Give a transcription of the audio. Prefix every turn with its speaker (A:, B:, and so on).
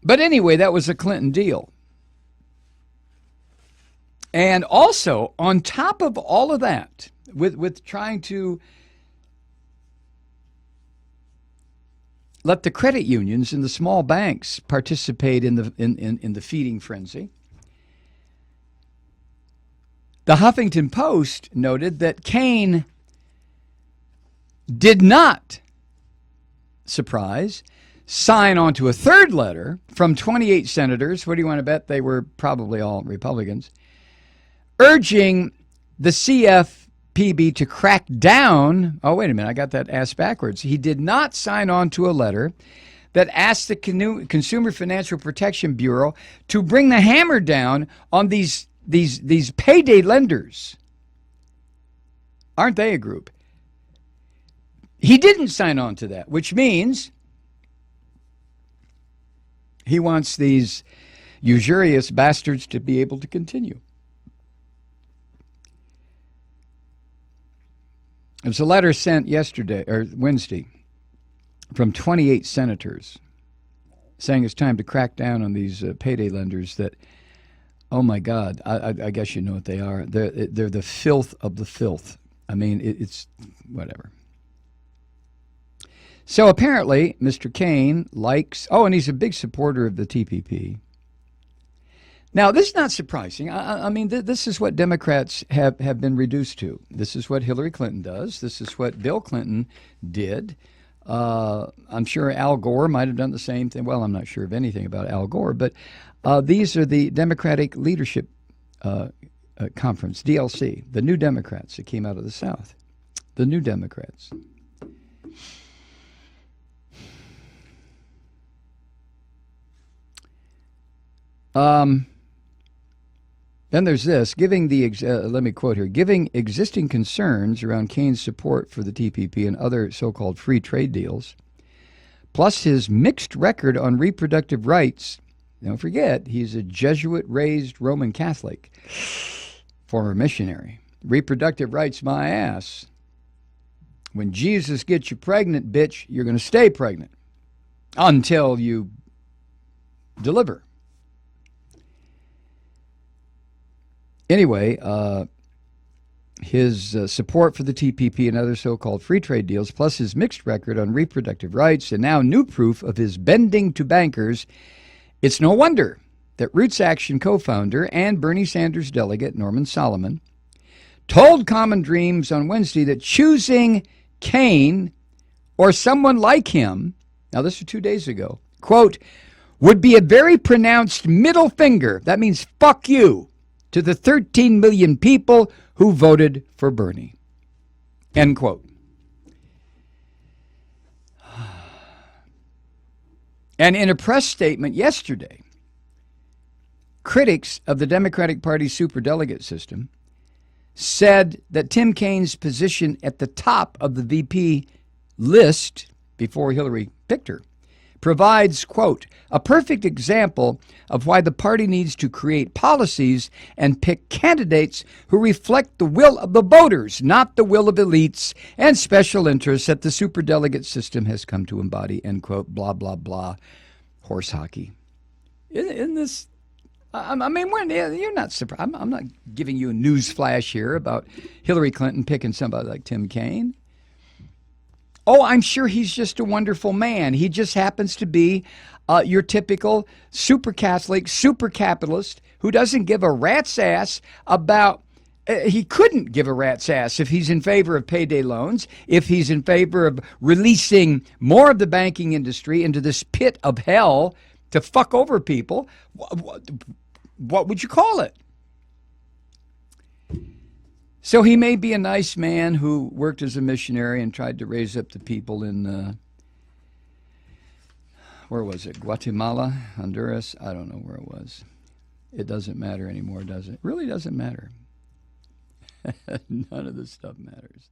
A: But anyway, that was a Clinton deal. And also, on top of all of that, with trying to let the credit unions and the small banks participate in the feeding frenzy, the Huffington Post noted that Kaine did not, surprise, sign on to a third letter from 28 senators. What do you want to bet? They were probably all Republicans, urging the CFPB to crack down. Oh, wait a minute. I got that ass backwards. He did not sign on to a letter that asked the Consumer Financial Protection Bureau to bring the hammer down on these payday lenders. Aren't they a group? He didn't sign on to that, which means he wants these usurious bastards to be able to continue. It was a letter sent yesterday or Wednesday from 28 senators saying it's time to crack down on these payday lenders that, oh my God, I guess you know what they are. They're the filth of the filth. I mean, it's whatever. So apparently, Mr. Kaine likes, and he's a big supporter of the TPP. Now, this is not surprising. I mean, this is what Democrats have been reduced to. This is what Hillary Clinton does. This is what Bill Clinton did. I'm sure Al Gore might have done the same thing. Well, I'm not sure of anything about Al Gore, but these are the Democratic Leadership Conference, DLC, the New Democrats that came out of the South. The New Democrats. Then there's this, let me quote here, giving existing concerns around Kaine's support for the TPP and other so-called free trade deals, plus his mixed record on reproductive rights. Don't forget, he's a Jesuit-raised Roman Catholic, former missionary. Reproductive rights, my ass. When Jesus gets you pregnant, bitch, you're going to stay pregnant until you deliver. Anyway, his support for the TPP and other so-called free trade deals, plus his mixed record on reproductive rights, and now new proof of his bending to bankers, it's no wonder that Roots Action co-founder and Bernie Sanders delegate Norman Solomon told Common Dreams on Wednesday that choosing Kaine or someone like him, now this was 2 days ago, quote, would be a very pronounced middle finger. That means fuck you to the 13 million people who voted for Bernie. End quote. And in a press statement yesterday, critics of the Democratic Party's superdelegate system said that Tim Kaine's position at the top of the VP list before Hillary picked her provides, quote, a perfect example of why the party needs to create policies and pick candidates who reflect the will of the voters, not the will of elites and special interests that the superdelegate system has come to embody, end quote, blah, blah, blah, horse hockey. Isn't this, I mean, you're not surprised. I'm not giving you a news flash here about Hillary Clinton picking somebody like Tim Kaine. Oh, I'm sure he's just a wonderful man. He just happens to be your typical super Catholic, super capitalist who doesn't give a rat's ass about, he couldn't give a rat's ass if he's in favor of payday loans, if he's in favor of releasing more of the banking industry into this pit of hell to fuck over people. What would you call it? So he may be a nice man who worked as a missionary and tried to raise up the people in, where was it? Guatemala, Honduras? I don't know where it was. It doesn't matter anymore, does it? It really doesn't matter. None of this stuff matters.